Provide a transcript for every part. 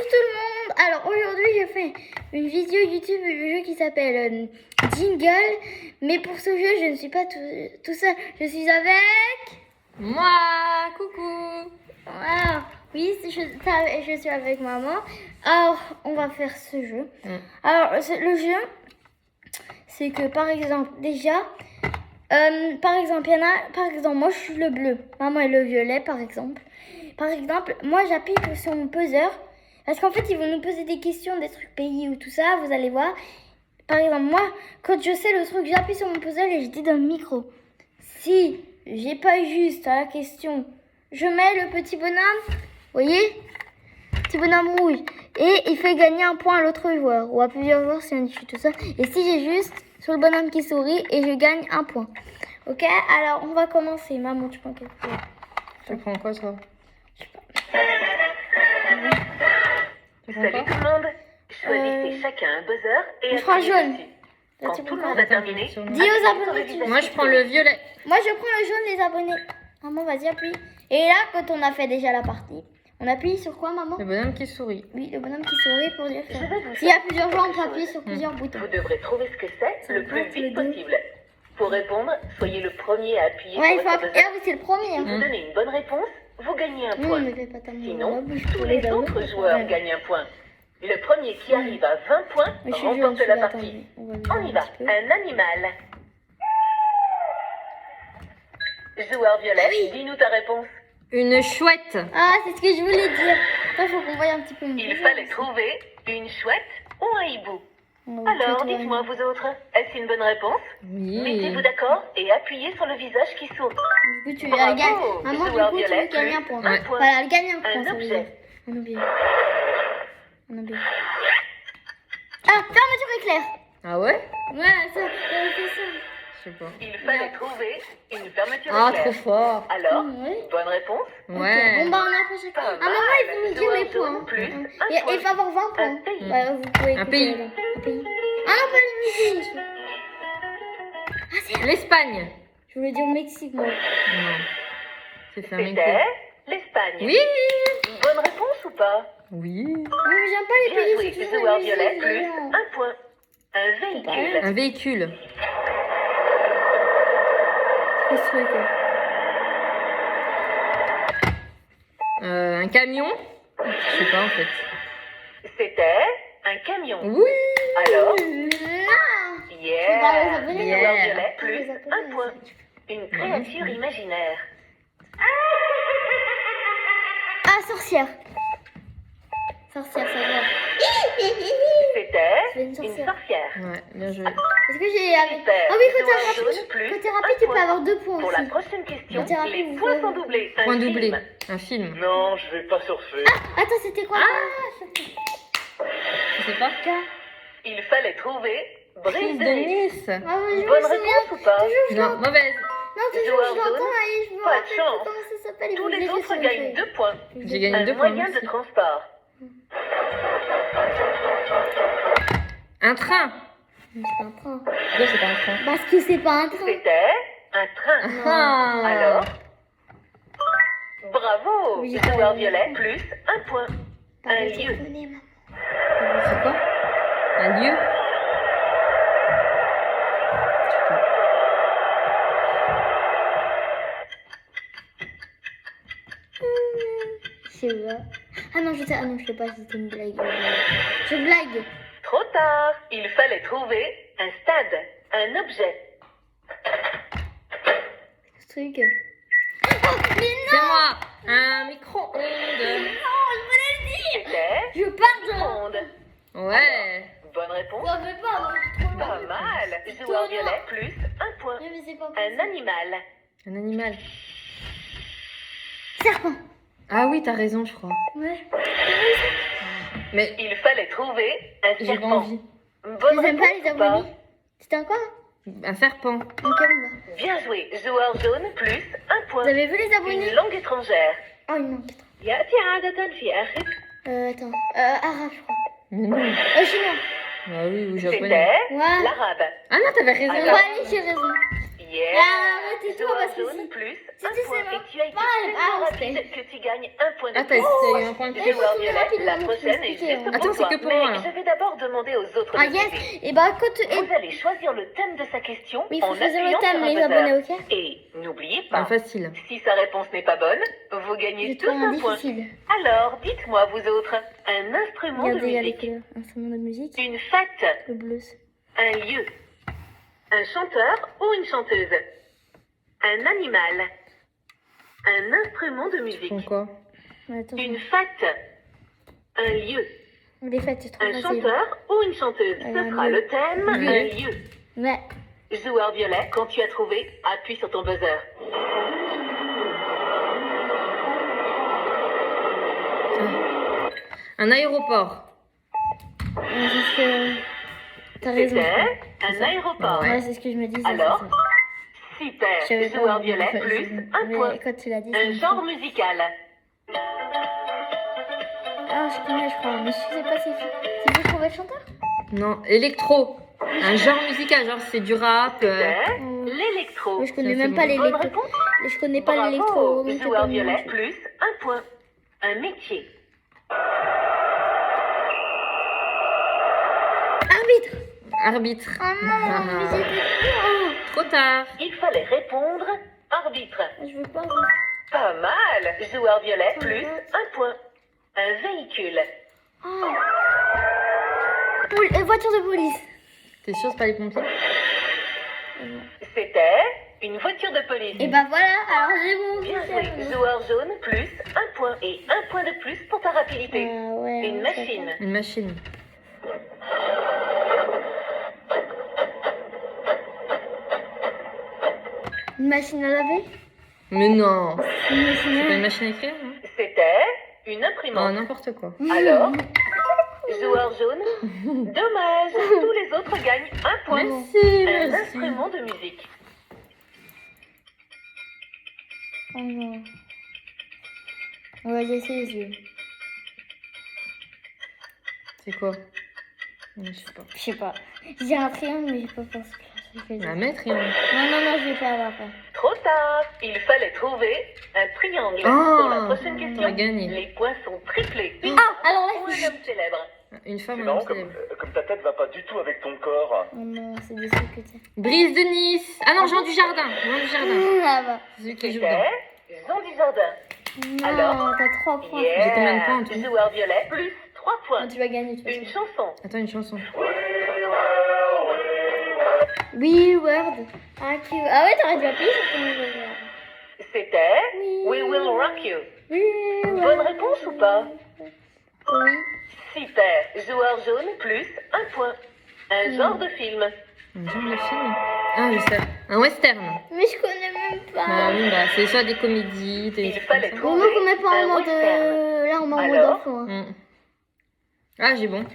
tout le monde. Alors aujourd'hui je fais une vidéo YouTube du jeu qui s'appelle Jingle. Mais pour ce jeu je ne suis pas tout seul. Je suis avec... Moi, coucou. Wow. Oui, je suis avec maman. Alors on va faire ce jeu. Alors le jeu, c'est que par exemple déjà... par exemple, moi je suis le bleu, maman est le violet par exemple. Par exemple, moi j'appuie sur mon buzzer parce qu'en fait ils vont nous poser des questions, des trucs pays ou tout ça, vous allez voir. Par exemple, moi quand je sais le truc, j'appuie sur mon puzzle et je dis dans le micro. Si j'ai pas eu juste à la question, je mets le petit bonhomme, vous voyez, petit bonhomme rouge, et il fait gagner un point à l'autre joueur ou à plusieurs joueurs si on dit tout ça. Et si j'ai juste sur le bonhomme qui sourit et je gagne un point. Ok, alors on va commencer. Maman, tu prends quelque chose? Tu prends quoi, toi? Salut tout le monde. Choisissez chacun un buzzer et je prends appuyez jaune. dessus. Quand tout le monde a terminé, Dis aux abonnés. Moi, je prends le violet. Moi, je prends le jaune, les abonnés. Maman, vas-y, appuie. Et là, quand on a fait déjà la partie, on appuie sur quoi, maman? Le bonhomme qui sourit. Oui, le bonhomme qui sourit pour dire je ça. vais vous S'il y a faire plusieurs joueurs, on peut quelque appuyer chose. sur plusieurs boutons. Vous devrez trouver ce que c'est le plus vite possible. Pour répondre, soyez le premier à appuyer Ouais, il sur faut votre appuyer. buzzer. Ah oui, c'est le premier. Si vous donnez une bonne réponse, vous gagnez un point. Ne fais pas ta main dans la Sinon, bouche tous pour les abonnés. autres joueurs gagnent un point. Le premier qui arrive à 20 points Mais je suis remporte jeune, la celui-là, partie. attendez, on va On le y voir va. un petit peu. Un animal. Joueur violet, dis-nous ta réponse. Une chouette. Ah, c'est ce que je voulais dire. Attends, faut qu'on voie un petit peu. mon Il buzzer fallait aussi. trouver une chouette ou un hibou. On va Alors, peut-être dites-moi voir. vous autres, est-ce une bonne réponse? Oui. Mettez-vous d'accord et appuyez sur le visage qui sourit. Du coup, tu Bravo, elle gagne. Maman, du joueur coup, tu violet, gagnes un plus point. un point. Voilà, elle gagne un point. Un ça veut objet. dire. Un objet. Un objet. Ah, fermeture éclair. Ah ouais? Ouais, ça, c'est ça. Je sais pas. Il fallait trouver une fermeture Ah, éclair. trop fort. Alors, Ouais. bonne réponse? Ouais. Ok, bon, bah, on a après chacun. Pas Ah, maman, il faut me dire mal. les points. Joueur plus Hein. un Et point. il faut avoir 20 points. Un pays. Ouais, vous pouvez Un écouter pays. là. Un pays. Ah non, pas les musiques. Ah, c'est... L'Espagne. Je voulais dire Mexique, moi. Non. C'est flamenco. C'était l'Espagne. Oui. Bonne réponse ou pas? Oui. Non, mais j'aime pas les Bien pays, joué, c'est toujours joueur les violet musiques, plus les gens. un point. Un véhicule. Un véhicule. C'est ce truc. Un camion. Je sais pas en fait. C'était un camion. Oui. Alors, Non. yeah, Bah, les abonnés, Yeah. joueur violet Les plus abonnés, un point. Une créature imaginaire. Ah, sorcière. Sorcière, ça va. C'était C'est une une sorcière. sorcière. Ouais, bien joué. Est-ce que j'ai... Super. Ah oui, quand Joueur t'es jaune rapide, plus quand t'es un rapide, tu peux point. avoir 2 points Pour la aussi. prochaine question, Quand t'es rapide, les vous points pouvez- sont doublés. Un Point film. doublé. Un film. Non, je vais pas surfer. Attends, c'était quoi? Je sais pas. Il fallait trouver Brise Prise de de Nice. Nice. Ah oui, je Bonne me souviens. réponse ou pas? Toujours, je Non, l'entends. mauvaise. Non, toujours, Joueur je l'entends jaune, et je me pas de rappelle plus chance. comment ça s'appelle. Il faut Tous que je les l'écrive autres sur une gagnent feuille. 2 points. J'ai gagné Un 2 points. moyen de aussi. transport. Un train. Mais c'est pas un train. Non, c'est pas un train. Parce que c'est pas un train. C'était un train. Ah. Alors, bravo, Oui, joueur j'ai violet pas- plus un point. Pas Un de lieu. téléphoner, maman. C'est quoi? Un lieu. Je sais pas. Ah non, je sais. Ah non, je sais pas, c'était une blague. Je blague. Trop tard, il fallait trouver un stade, un objet. Ce truc. Oh, mais C'est non! moi. Un micro-ondes. Non, je voulais le dire! C'était Je pars onde. Ouais. Bonne réponse. Ça fait pas, c'est trop Pas long. mal. Joueur violet plus un point. Oui, mais c'est pas Un animal. Un animal. Serpent. Ah oui, t'as raison, je crois. Ouais. Mais Il fallait trouver un j'ai pas serpent. envie. Bonne J'aime pas réponse les ou pas? abonnés. C'était un quoi? Un serpent. Un camembert. Bien joué. Joueur jaune plus un point. Vous avez vu les abonnés? Une langue étrangère. Oh, une langue. يأتي عادة في آخر. Attends. Arabe, je crois. Mais non. Chinois. Ah oui, ou japonais. C'était Ouais. l'arabe. Ah non, t'avais raison. Alors- Ouais, allez, j'ai raison. Yeah. Arrêtez-toi Joueur parce que jaune si- plus si un tu point. sais Et tu as été pas, tellement c'était- rapide que tu gagnes un point de Ah, plus. t'as eu un point de Mais plus. faut Joueur que tu violet, rapide, la maman, prochaine faut est expliquer, juste hein. pour Attends, toi. c'est que pour moi, Mais là. je vais d'abord demander aux autres Ah de yes. t'aider. Et bah quand tu... Vous allez choisir le thème de sa question Oui, il faut en choisir le appuyant thème, sur un les buzzer. abonnés, ok? Et n'oubliez Ah, pas, facile. si sa réponse n'est pas bonne, vous gagnez J'ai tous trouvé un un point. difficile. Alors, dites-moi, vous autres, un instrument de Regardez, il y a les musique, couleurs. Instrument de musique, une fête, le blues. un lieu, un chanteur ou une chanteuse, un animal, un instrument de musique, Pourquoi? Ouais, attends, une fête, un lieu, les fêtes, c'est trop un facile. chanteur ou une chanteuse. Un Ce sera lieu. le thème, Oui. un lieu. Ouais. Joueur violet, quand tu as trouvé, appuie sur ton buzzer. Un aéroport. Ouais, c'est ce que... T'as raison. C'était un aéroport. Ouais, c'est ce que je me disais. Alors, c'est ça. super. Je savais pas, Joueur mais violet, enfin, plus je- un mais point. quand tu l'as dit, ça Un me genre fait- musical. Ah, je connais, je crois. Mais je sais pas si c'est qui trouver le chanteur. Non, électro. Un genre musical, genre c'est du rap. C'était Oh. l'électro. Moi, je connais Ça, même c'est pas bon. Bonne l'électro. réponse. Je connais pas l'électro. Bravo. donc c'est Joueur pas violet, mon- plus un point. Un métier. Arbitre. Arbitre. Oh non, mais j'étais... Oh, Trop tard. Il fallait répondre arbitre. je veux pas. Pas mal. Joueur violet, plus un point. Un véhicule. Oh. Voiture de police. T'es sûr c'est pas les pompiers? C'était une voiture de police. Et bah voilà, alors j'ai bon. Bien c'est joué. bon. Joueur jaune, plus un point. Et un point de plus pour ta rapidité. Ouais, Une ouais, machine. Une machine. Une machine à laver. Mais non. Une machine C'est pas à une machine à écrire, non? C'était une Non, imprimante. n'importe quoi. Alors, joueur jaune, dommage. Tous les autres gagnent un point. Merci, Un merci. instrument de musique. Oh non. On va essayer celui. C'est quoi? Je sais pas. Je sais pas. J'ai un triangle, mais j'ai pas pensé que Un mètre, il y en a. Non, je vais pas avoir peur. Trop tard. Il fallait trouver un triangle. Oh, Pour la prochaine question, t'aurais gagné. les points sont triplés. Ah, alors là, Ou un homme célèbre. Une femme, C'est un marrant homme comme, célèbre. comme ta tête va pas du tout avec ton corps. Oh non, c'est des trucs que tu Brise de Nice. Ah non, Jean du Jardin. Jean du Jardin. Ah bah. C'est celui qui joue dedans. C'était Jean Dujardin. Non, Alors t'as 3 points. J'ai combien de points en tout? Joueur violet, plus 3 points. Ah, tu vas gagner, de toute Une façon. chanson. Attends, une chanson. Oui, Word. Ah, cute. Ah ouais, t'aurais dû appuyer sur ton Word. C'était Oui. We Will Rock You. Oui, Bonne réponse ou pas? Oui. Super. Joueur jaune, plus un point. Un genre de film. Un genre de film? Ah, je sais. Un western. Mais je connais même Bah pas. oui, bah c'est soit des comédies, des Il trucs fallait comme ça. Bon, trouver moi, qu'on met pas en un mode. western. Là, on met en mode Alors enfant. Hein. Mm. Ah, j'ai bon.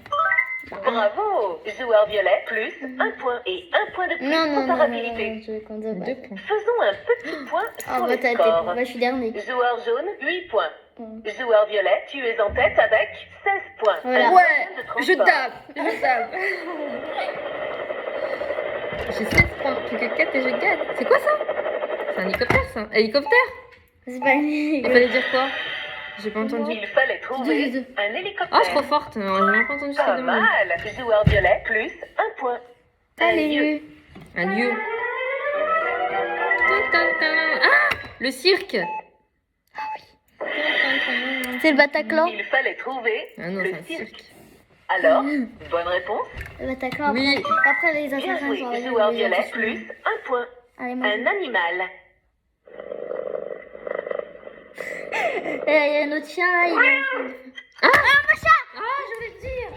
Bravo. Joueur violet, plus un point. Et un point de plus Non, pour non, ta non, rapidité. non, je vais compter pas. 2 points. Faisons un petit point Ah, sur bah, les t'as été. scores. Bah, je suis dernier. Joueur jaune, 8 points. Mm. Joueur violet, tu es en tête avec 16 points. Voilà. Un Ouais, moyen de je transport. tape. Je tape. J'ai 16 points. Plus que 4 et je gagne. C'est quoi ça? C'est un hélicoptère, ça? Hélicoptère? C'est pas Il fallait dire quoi? J'ai pas entendu. Il fallait trouver Deux. un hélicoptère. Oh, trop forte. Non, j'ai même pas entendu ce Pas qu'elle demandait. mal. Joueur violet, plus un point. Un lieu. Allez, Un lieu. Ah, le cirque. c'est le Bataclan. Il fallait trouver Ah non, le c'est un cirque. cirque. Alors, bonne réponse. Le Bataclan, après, Oui. après les Bien assassins joué. sont arrivés, Joueur les violet, assassins. plus un point. Allez, moi. Un animal. Il y a un autre chien là, il est... Ah, je voulais le dire.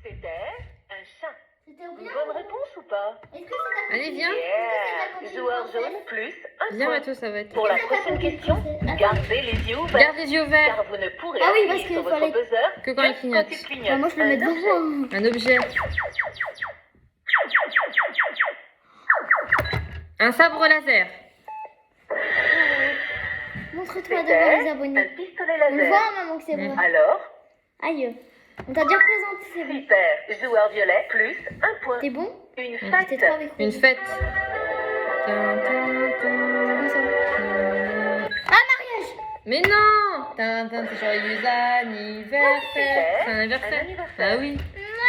C'était un chat. C'était au Une bien. bonne réponse ou pas? Est-ce que c'est Allez, viens. Yeah. Joueur jaune, plus un Viens, point. Mato, ça va être. Pour la prochaine question, gardez les yeux ouverts. Garde les yeux ouverts. Car vous ne pourrez Ah oui, appuyer parce qu'il sur votre fallait- buzzer Que quand il clignote. il clignote. Bah, moi, je le mets Un objet. devant. Un objet. Un sabre laser. Montre-toi devant C'était les un abonnés. pistolet On le laser. voit, maman, que c'est vrai. Alors, Aïe. On t'a déjà présenté, c'est bon. Super. Joueur violet, plus 1 point. T'es bon? Une T'es fête. trop avec Une Rose. fête. Comment ça? Ah, mariage! Mais non! C'est joyeux anniversaire. C'est un Un anniversaire. anniversaire. Ah oui.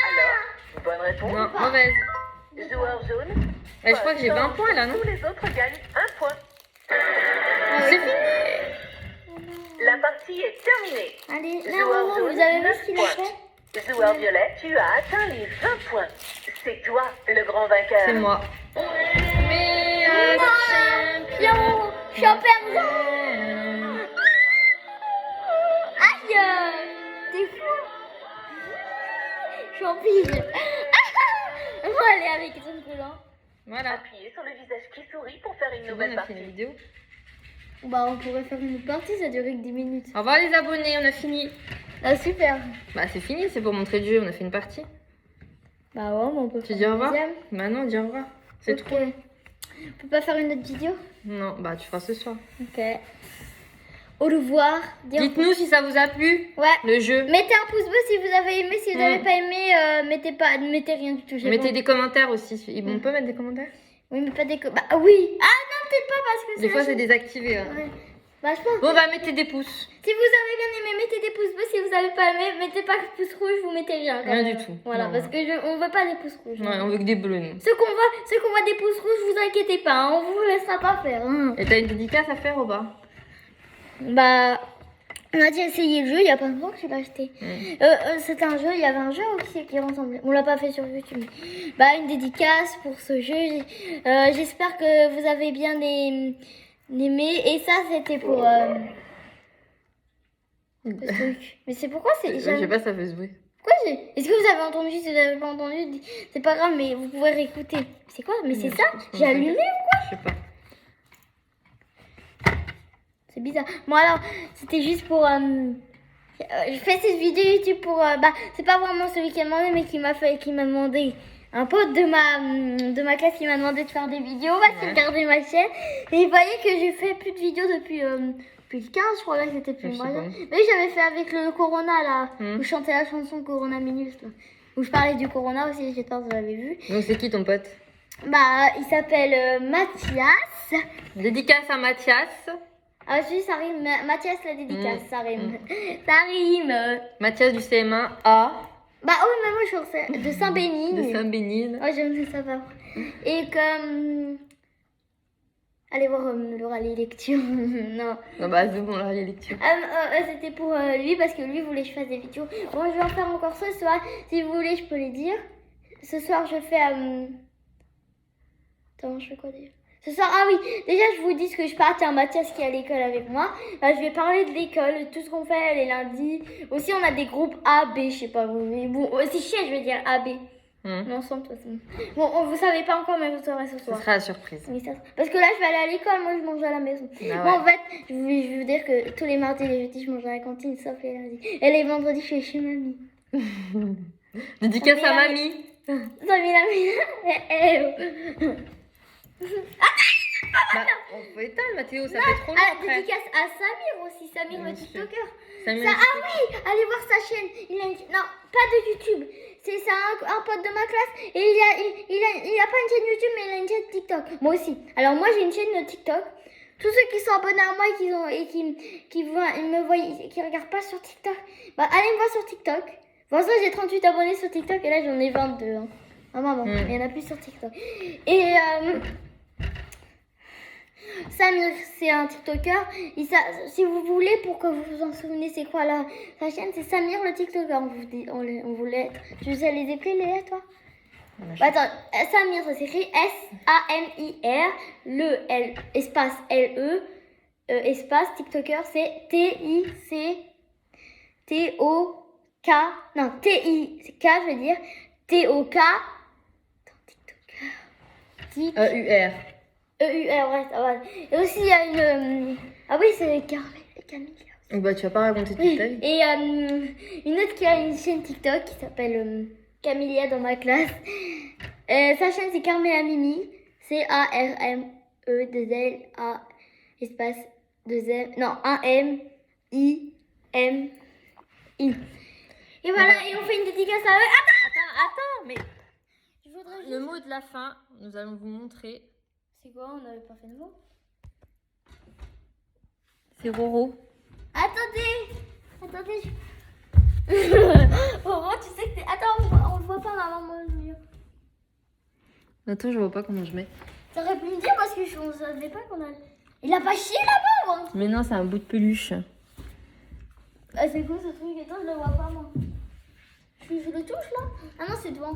Alors, bonne réponse. Non, mauvaise. Joueur jaune. Je crois que j'ai 20 points là, non? Tous les autres gagnent 1 point. Ah, C'est oui. fini. La partie est terminée. Allez, là, Joueur maman, jaune, vous avez vu 9 ce qu'il a points. fait? Joueur violet, tu as atteint les 20 points. C'est toi le grand vainqueur. C'est moi. Mais Champion! Je suis en perdant! Aïe! T'es fou! Je suis en pige! On va aller avec son collant. Voilà. Appuyez sur le visage qui sourit pour faire une C'est bon, nouvelle on a fini partie. la vidéo. Bah, on pourrait faire une autre partie, ça durait que 10 minutes. Au revoir les abonnés, on a fini. Ah, super! Bah c'est fini, c'est pour montrer le jeu, on a fait une partie. Bah, ouais, mais on peut Tu faire dis au une revoir? deuxième. Bah non, dis au revoir. C'est Ok. trop. On peut pas faire une autre vidéo? Non, bah tu feras ce soir. Ok. Au revoir. Dis au Dites-nous si ça vous a plu, Ouais. le jeu. Mettez un pouce bleu si vous avez aimé. Si vous n'avez Mm. pas aimé, mettez rien du tout. j'ai Mettez pas- des commentaires aussi. On peut mettre des commentaires? Oui, mais pas des. Bah oui. Ah non, peut-être pas parce que Des c'est fois la c'est chaîne- désactivé. Hein. Ouais. Bah je pense. Bon bah mettez des pouces. Si vous avez bien aimé, mettez des pouces bleus. Si vous n'avez pas aimé, mettez pas de pouce rouge. Vous mettez rien. quand Rien même. du tout. Voilà, Non, parce que on veut pas des pouces rouges. Ouais, on veut que des bleus nous. Ceux qu'on voit des pouces rouges, vous inquiétez pas. Hein, on vous laissera pas faire. Hein. Et t'as une dédicace à faire ou pas? Bah. On a déjà essayé le jeu, il y a pas longtemps que je l'ai acheté. C'était un jeu, il y avait un jeu aussi qui ressemblait. On l'a pas fait sur YouTube. Bah, une dédicace pour ce jeu. J'espère que vous avez bien aimé. Et ça, c'était pour le truc. Mais c'est pourquoi c'est. Je sais pas, ça fait ce bruit. Pourquoi j'ai. Est-ce que vous avez entendu? Si vous n'avez pas entendu, c'est pas grave, mais vous pouvez réécouter. C'est quoi? Mais c'est ça? J'ai allumé ou quoi? Je sais pas. C'est bizarre. Bon alors, c'était juste pour... je fais cette vidéo YouTube pour... bah, c'est pas vraiment celui qui a demandé, mais qui m'a demandé... Un pote de ma classe qui m'a demandé de faire des vidéos. Bah, c'est Ouais. regarder ma chaîne. Et vous voyez que j'ai fait plus de vidéos depuis le 15, je crois. Là, c'était plus Je sais moyen. pas. Mais j'avais fait avec le Corona, là. Où je chantais la chanson Corona Minus, là. Où je parlais du Corona aussi, j'espère que vous l'avez vu. Donc c'est qui ton pote? Bah, il s'appelle Mathias. Dédicace à Mathias. Ah si, ça rime. Mathias la dédicace, ça rime. Ça rime. Mathias du CM1 A Bah oui, mais moi je pensais de de Saint-Bénigne. Saint-Bénigne. Oh, j'aime ça pas. Et comme... Allez voir Laura les lectures. Non. Non bah c'est bon, là les lectures. C'était pour lui parce que lui voulait que je fasse des vidéos. Bon, je vais en faire encore ce soir. Si vous voulez, je peux les dire. Ce soir, je fais... Attends, je fais quoi déjà? Ce soir, ah oui, déjà je vous dis ce que je pars. Tiens, Mathias qui est à l'école avec moi. Je vais parler de l'école, de tout ce qu'on fait les lundis. Aussi, on a des groupes A, B, je sais pas vous. Mais bon, c'est chiant, je vais dire A, B. Mais ensemble, de toute façon. Bon, vous savez pas encore, mais vous saurez ce Ce soir. sera la surprise. Oui, ça sera- Parce que là, je vais aller à l'école, moi je mange à la maison. Ah Moi, ouais. en fait, je vais vous dire que tous les mardis et les jeudis, je mange à la cantine, sauf les lundis. Et les vendredis, je suis chez mamie. Dédicace Ça à met mamie. Ça met la Bah, on peut éteindre Mathéo, ça fait trop long Ah, après. dédicace à Samir aussi, Samir le Bien sûr. TikToker. Samir, Ah oui, allez voir sa chaîne. Il a non, pas de YouTube. C'est un pote de ma classe et il a pas une chaîne YouTube, mais il a une chaîne TikTok. Moi aussi. Alors moi j'ai une chaîne de TikTok. Tous ceux qui sont abonnés à moi et qui regardent pas sur TikTok, bah allez me voir sur TikTok. Pour l'instant j'ai 38 abonnés sur TikTok et là j'en ai 22. Hein. Ah maman, il y en a plus sur TikTok. Et Samir, c'est un TikToker. Si vous voulez, pour que vous vous en souvenez, c'est quoi sa chaîne? C'est Samir le TikToker. On voulait. Tu sais les écrire, Léa, toi? Bah, attends, Samir, ça s'écrit S-A-M-I-R, espace L-E, espace TikToker, c'est T-I-C-T-O-K, non, T-I-K, je veux dire, T-O-K, TikToker, E-U-R. E-U-R, ouais, ça va. Et aussi, il y a une... Ah oui, c'est Camille. Bah tu vas pas raconter toute ta vie. Et une autre qui a une chaîne TikTok qui s'appelle Camélia dans ma classe. Sa chaîne c'est Carmela Mimi. C-A-R-M-E-2-L-A espace 2-M. Non, 1-M-I-M-I. Et voilà, et on fait une dédicace à eux. Attends, mais Je voudrais juste... le mot de la fin, nous allons vous montrer. C'est quoi? On n'avait pas fait de mot. C'est Roro. Attendez. Roro, tu sais que t'es... Attends, on le voit pas, maman. Attends, je vois pas comment je mets. T'aurais pu me dire parce que on savait pas qu'on a... Il a pas chié là-bas, Mais non, c'est un bout de peluche. Ah, c'est quoi ce truc? Attends, je le vois pas, moi. Je le touche là? Ah non, c'est devant.